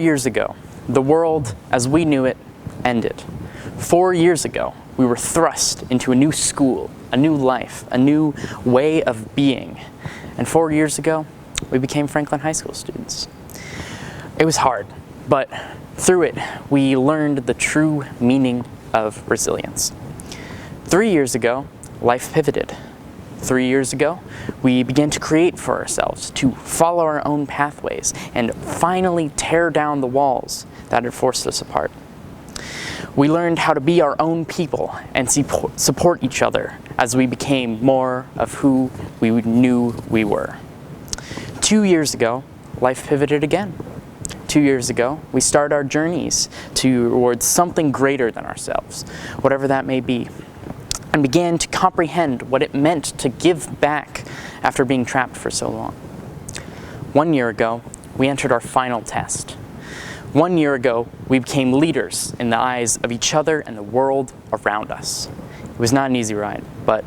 years ago, the world as we knew it ended. 4 years ago, we were thrust into a new school, a new life, a new way of being. And 4 years ago, we became Franklin High School students. It was hard, but through it, we learned the true meaning of resilience. 3 years ago, life pivoted. 3 years ago, we began to create for ourselves, to follow our own pathways, and finally tear down the walls that had forced us apart. We learned how to be our own people and support each other as we became more of who we knew we were. 2 years ago, life pivoted again. 2 years ago, we started our journeys towards something greater than ourselves, whatever that may be, and began to comprehend what it meant to give back after being trapped for so long. 1 year ago, we entered our final test. 1 year ago, we became leaders in the eyes of each other and the world around us. It was not an easy ride, but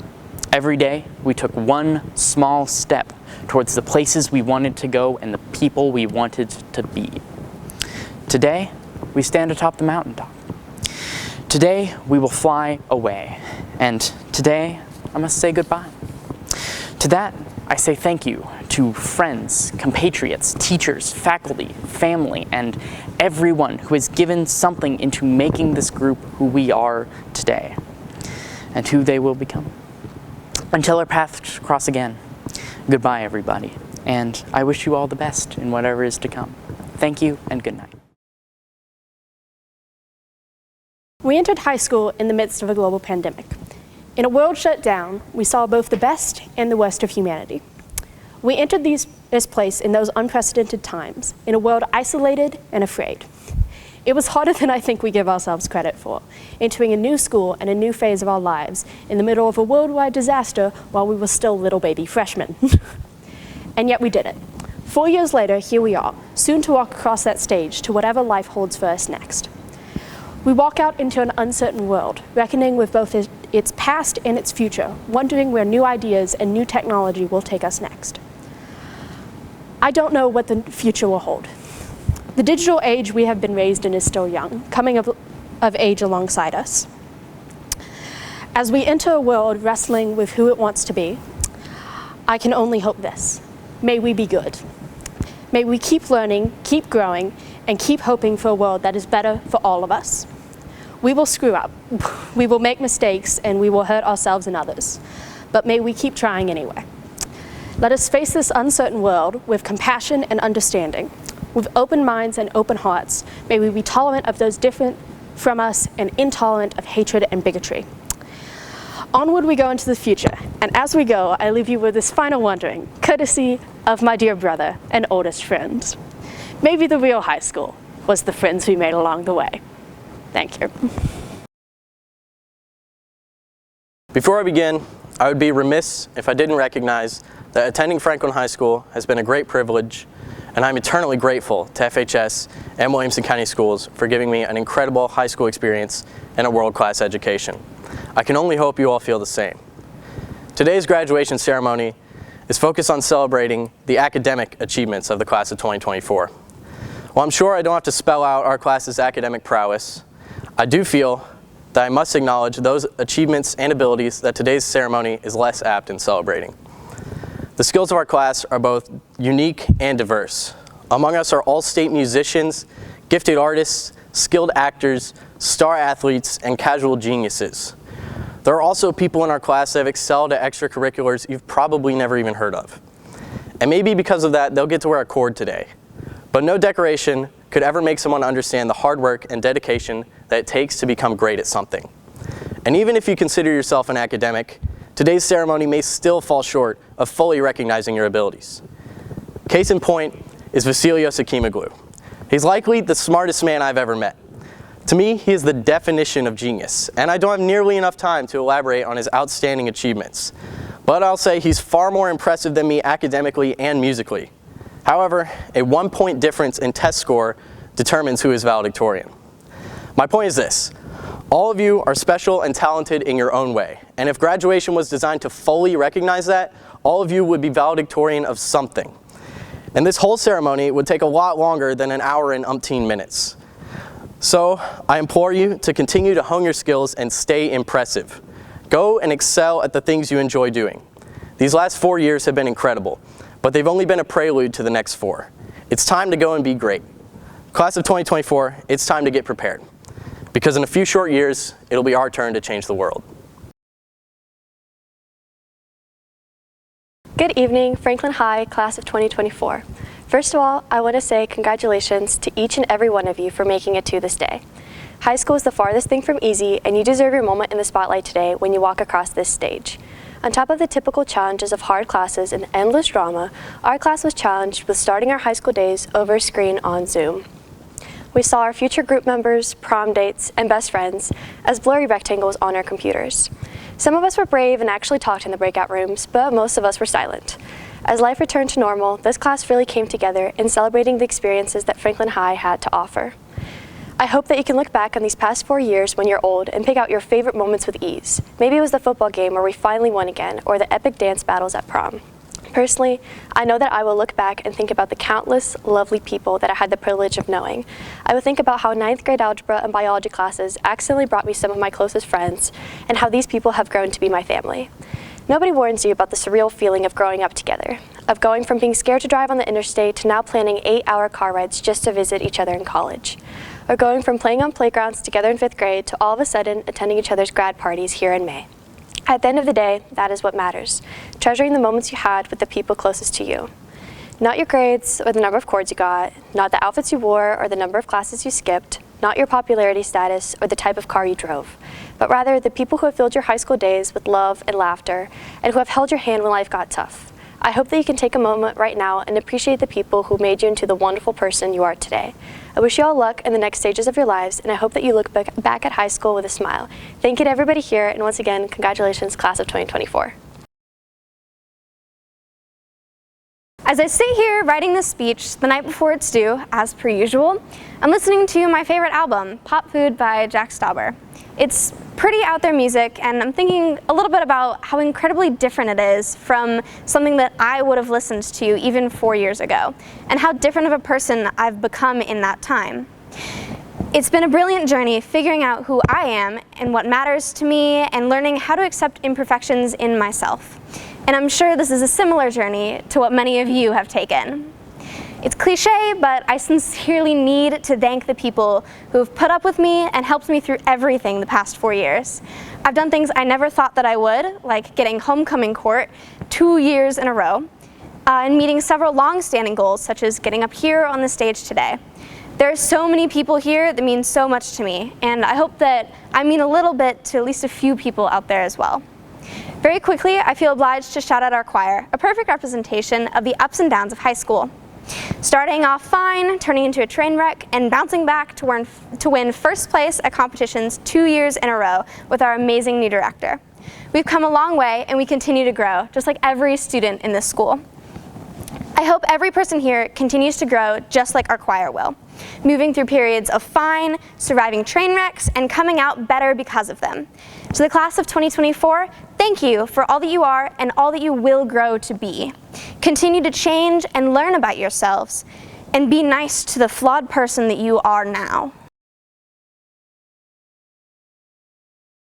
every day we took one small step towards the places we wanted to go and the people we wanted to be. Today, we stand atop the mountaintop. Today, we will fly away. And today, I must say goodbye. To that, I say thank you to friends, compatriots, teachers, faculty, family, and everyone who has given something into making this group who we are today, and who they will become. Until our paths cross again, goodbye everybody, and I wish you all the best in whatever is to come. Thank you, and good night. We entered high school in the midst of a global pandemic. In a world shut down, we saw both the best and the worst of humanity. We entered this place in those unprecedented times, in a world isolated and afraid. It was harder than I think we give ourselves credit for, entering a new school and a new phase of our lives in the middle of a worldwide disaster while we were still little baby freshmen. And yet we did it. 4 years later, here we are, soon to walk across that stage to whatever life holds for us next. We walk out into an uncertain world, reckoning with both its past and its future, wondering where new ideas and new technology will take us next. I don't know what the future will hold. The digital age we have been raised in is still young, coming of age alongside us. As we enter a world wrestling with who it wants to be, I can only hope this: may we be good. May we keep learning, keep growing, and keep hoping for a world that is better for all of us. We will screw up, we will make mistakes, and we will hurt ourselves and others. But may we keep trying anyway. Let us face this uncertain world with compassion and understanding. With open minds and open hearts, may we be tolerant of those different from us and intolerant of hatred and bigotry. Onward we go into the future, and as we go, I leave you with this final wondering, courtesy of my dear brother and oldest friend. Maybe the real high school was the friends we made along the way. Thank you. Before I begin, I would be remiss if I didn't recognize that attending Franklin High School has been a great privilege, and I'm eternally grateful to FHS and Williamson County Schools for giving me an incredible high school experience and a world-class education. I can only hope you all feel the same. Today's graduation ceremony is focused on celebrating the academic achievements of the class of 2024. While I'm sure I don't have to spell out our class's academic prowess, I do feel that I must acknowledge those achievements and abilities that today's ceremony is less apt in celebrating. The skills of our class are both unique and diverse. Among us are all-state musicians, gifted artists, skilled actors, star athletes, and casual geniuses. There are also people in our class that have excelled at extracurriculars you've probably never even heard of. And maybe because of that, they'll get to wear a cord today. But no decoration could ever make someone understand the hard work and dedication that it takes to become great at something. And even if you consider yourself an academic, today's ceremony may still fall short of fully recognizing your abilities. Case in point is Vasilios Akimoglu. He's likely the smartest man I've ever met. To me, he is the definition of genius, and I don't have nearly enough time to elaborate on his outstanding achievements. But I'll say he's far more impressive than me academically and musically. However, a 1-point difference in test score determines who is valedictorian. My point is this: all of you are special and talented in your own way, and if graduation was designed to fully recognize that, all of you would be valedictorian of something. And this whole ceremony would take a lot longer than an hour and umpteen minutes. So I implore you to continue to hone your skills and stay impressive. Go and excel at the things you enjoy doing. These last 4 years have been incredible, but they've only been a prelude to the next 4. It's time to go and be great. Class of 2024, it's time to get prepared. Because in a few short years, it'll be our turn to change the world. Good evening, Franklin High, class of 2024. First of all, I want to say congratulations to each and every one of you for making it to this day. High school is the farthest thing from easy, and you deserve your moment in the spotlight today when you walk across this stage. On top of the typical challenges of hard classes and endless drama, our class was challenged with starting our high school days over a screen on Zoom. We saw our future group members, prom dates, and best friends as blurry rectangles on our computers. Some of us were brave and actually talked in the breakout rooms, but most of us were silent. As life returned to normal, this class really came together in celebrating the experiences that Franklin High had to offer. I hope that you can look back on these past 4 years when you're old and pick out your favorite moments with ease. Maybe it was the football game where we finally won again, or the epic dance battles at prom. Personally, I know that I will look back and think about the countless lovely people that I had the privilege of knowing. I will think about how 9th grade algebra and biology classes accidentally brought me some of my closest friends, and how these people have grown to be my family. Nobody warns you about the surreal feeling of growing up together, of going from being scared to drive on the interstate to now planning 8-hour car rides just to visit each other in college, or going from playing on playgrounds together in 5th grade to all of a sudden attending each other's grad parties here in May. At the end of the day, that is what matters, treasuring the moments you had with the people closest to you. Not your grades or the number of chords you got, not the outfits you wore or the number of classes you skipped, not your popularity status or the type of car you drove, but rather the people who have filled your high school days with love and laughter and who have held your hand when life got tough. I hope that you can take a moment right now and appreciate the people who made you into the wonderful person you are today. I wish you all luck in the next stages of your lives, and I hope that you look back at high school with a smile. Thank you to everybody here, and once again, congratulations, class of 2024. As I sit here writing this speech the night before it's due, as per usual, I'm listening to my favorite album, Pop Food by Jack Stauber. It's pretty out there music, and I'm thinking a little bit about how incredibly different it is from something that I would have listened to even 4 years ago, and how different of a person I've become in that time. It's been a brilliant journey figuring out who I am and what matters to me, and learning how to accept imperfections in myself. And I'm sure this is a similar journey to what many of you have taken. It's cliche, but I sincerely need to thank the people who have put up with me and helped me through everything the past 4 years. I've done things I never thought that I would, like getting homecoming court 2 years in a row, and meeting several long-standing goals, such as getting up here on the stage today. There are so many people here that mean so much to me, and I hope that I mean a little bit to at least a few people out there as well. Very quickly, I feel obliged to shout out our choir, a perfect representation of the ups and downs of high school. Starting off fine, turning into a train wreck, and bouncing back to win first place at competitions 2 years in a row with our amazing new director. We've come a long way, and we continue to grow, just like every student in this school. I hope every person here continues to grow just like our choir will, moving through periods of fine, surviving train wrecks, and coming out better because of them. To the class of 2024, thank you for all that you are and all that you will grow to be. Continue to change and learn about yourselves, and be nice to the flawed person that you are now.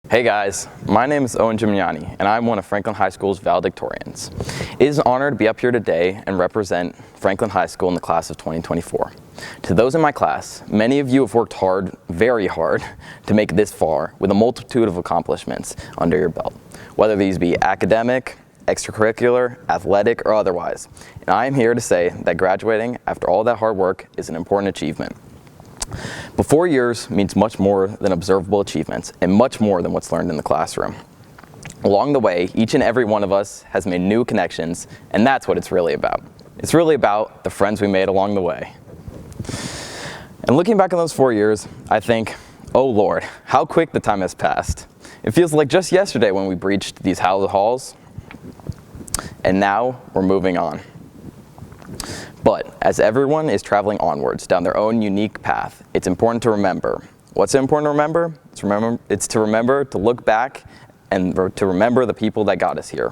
Hey guys, my name is Owen Gimignani, and I'm one of Franklin High School's valedictorians. It is an honor to be up here today and represent Franklin High School in the class of 2024. To those in my class, many of you have worked hard, very hard, to make it this far with a multitude of accomplishments under your belt, whether these be academic, extracurricular, athletic, or otherwise. And I am here to say that graduating after all that hard work is an important achievement. But 4 years means much more than observable achievements and much more than what's learned in the classroom. Along the way, each and every one of us has made new connections, and that's what it's really about. It's really about the friends we made along the way. And looking back on those 4 years, I think, oh Lord, how quick the time has passed. It feels like just yesterday when we breached these hallowed halls, and now we're moving on. But as everyone is traveling onwards down their own unique path, it's important to remember. What's important to remember? It's to remember to look back and to remember the people that got us here.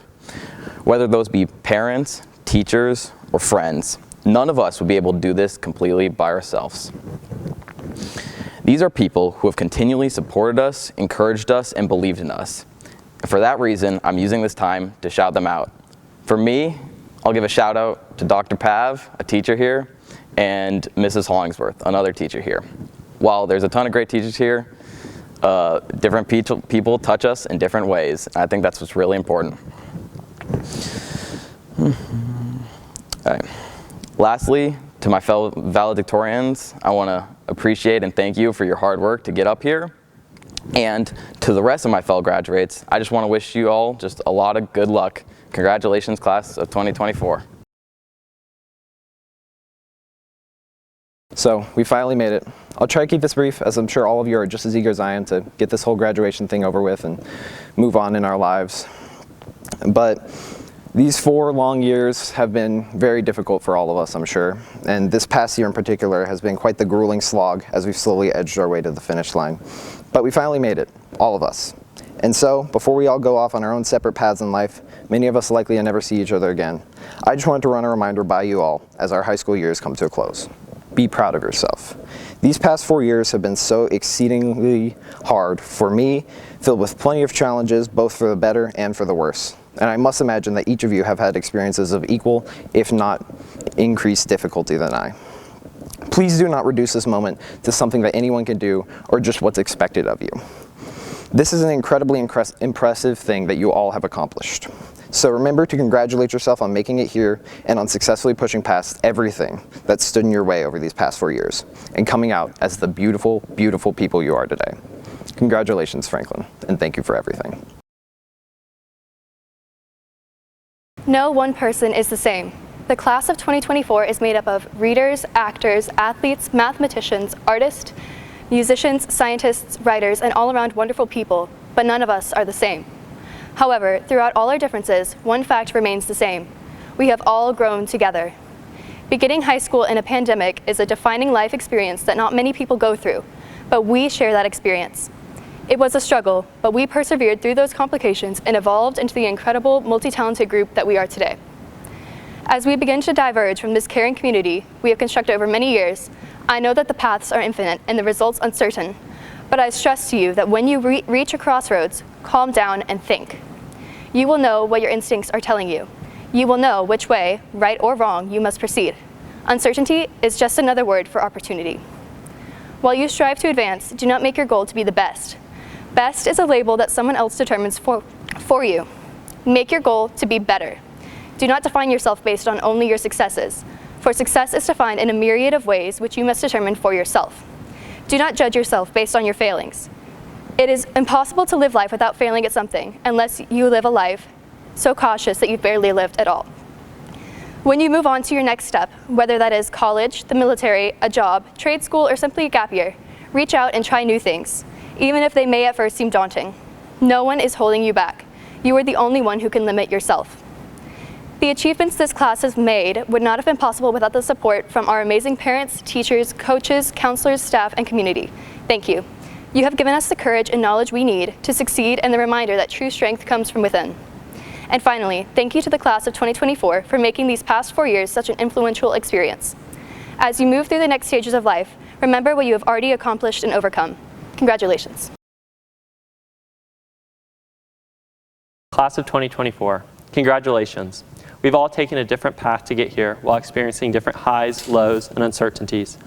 Whether those be parents, teachers, or friends, None of us would be able to do this completely by ourselves. These are people who have continually supported us, encouraged us, and believed in us. And for that reason, I'm using this time to shout them out. For me, I'll give a shout out to Dr. Pav, a teacher here, and Mrs. Hollingsworth, another teacher here. While there's a ton of great teachers here, different people touch us in different ways. I think that's what's really important. All right. Lastly, to my fellow valedictorians, I want to appreciate and thank you for your hard work to get up here. And to the rest of my fellow graduates, I just want to wish you all just a lot of good luck. Congratulations, class of 2024. So we finally made it. I'll try to keep this brief, as I'm sure all of you are just as eager as I am to get this whole graduation thing over with and move on in our lives. But these 4 long years have been very difficult for all of us, I'm sure. And this past year in particular has been quite the grueling slog as we've slowly edged our way to the finish line. But we finally made it, all of us. And so, before we all go off on our own separate paths in life, many of us likely to never see each other again, I just wanted to run a reminder by you all as our high school years come to a close. Be proud of yourself. These past 4 years have been so exceedingly hard for me, filled with plenty of challenges, both for the better and for the worse. And I must imagine that each of you have had experiences of equal, if not increased difficulty than I. Please do not reduce this moment to something that anyone can do or just what's expected of you. This is an incredibly impressive thing that you all have accomplished. So remember to congratulate yourself on making it here and on successfully pushing past everything that stood in your way over these past 4 years and coming out as the beautiful, beautiful people you are today. Congratulations, Franklin, and thank you for everything. No one person is the same. The class of 2024 is made up of readers, actors, athletes, mathematicians, artists, musicians, scientists, writers, and all-around wonderful people, but none of us are the same. However, throughout all our differences, one fact remains the same. We have all grown together. Beginning high school in a pandemic is a defining life experience that not many people go through, but we share that experience. It was a struggle, but we persevered through those complications and evolved into the incredible, multi-talented group that we are today. As we begin to diverge from this caring community we have constructed over many years, I know that the paths are infinite and the results uncertain, but I stress to you that when you reach a crossroads, calm down and think. You will know what your instincts are telling you. You will know which way, right or wrong, you must proceed. Uncertainty is just another word for opportunity. While you strive to advance, do not make your goal to be the best. Best is a label that someone else determines for you. Make your goal to be better. Do not define yourself based on only your successes, for success is defined in a myriad of ways which you must determine for yourself. Do not judge yourself based on your failings. It is impossible to live life without failing at something, unless you live a life so cautious that you've barely lived at all. When you move on to your next step, whether that is college, the military, a job, trade school, or simply a gap year, reach out and try new things, even if they may at first seem daunting. No one is holding you back. You are the only one who can limit yourself. The achievements this class has made would not have been possible without the support from our amazing parents, teachers, coaches, counselors, staff, and community. Thank you. You have given us the courage and knowledge we need to succeed and the reminder that true strength comes from within. And finally, thank you to the class of 2024 for making these past 4 years such an influential experience. As you move through the next stages of life, remember what you have already accomplished and overcome. Congratulations. Class of 2024, congratulations. We've all taken a different path to get here while experiencing different highs, lows, and uncertainties.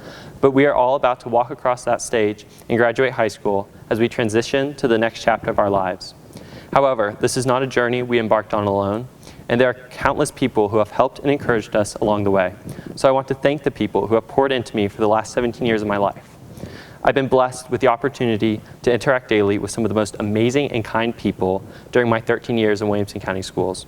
But we are all about to walk across that stage and graduate high school as we transition to the next chapter of our lives. However, this is not a journey we embarked on alone, and there are countless people who have helped and encouraged us along the way. So I want to thank the people who have poured into me for the last 17 years of my life. I've been blessed with the opportunity to interact daily with some of the most amazing and kind people during my 13 years in Williamson County Schools.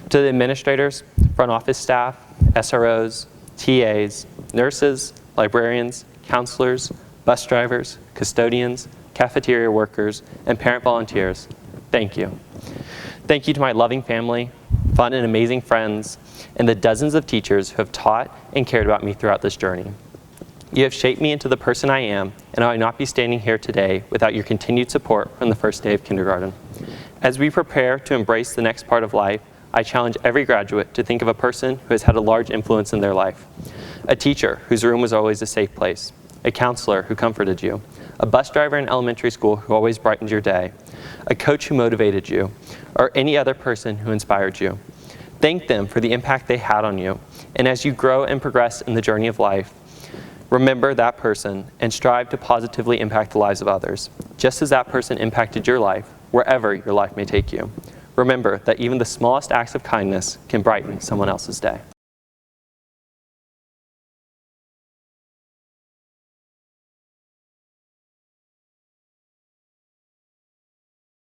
To the administrators, front office staff, SROs, TAs, nurses, librarians, counselors, bus drivers, custodians, cafeteria workers, and parent volunteers, thank you. Thank you to my loving family, fun and amazing friends, and the dozens of teachers who have taught and cared about me throughout this journey. You have shaped me into the person I am, and I would not be standing here today without your continued support from the first day of kindergarten. As we prepare to embrace the next part of life, I challenge every graduate to think of a person who has had a large influence in their life. A teacher whose room was always a safe place. A counselor who comforted you. A bus driver in elementary school who always brightened your day. A coach who motivated you. Or any other person who inspired you. Thank them for the impact they had on you. And as you grow and progress in the journey of life, remember that person and strive to positively impact the lives of others, just as that person impacted your life, wherever your life may take you. Remember that even the smallest acts of kindness can brighten someone else's day.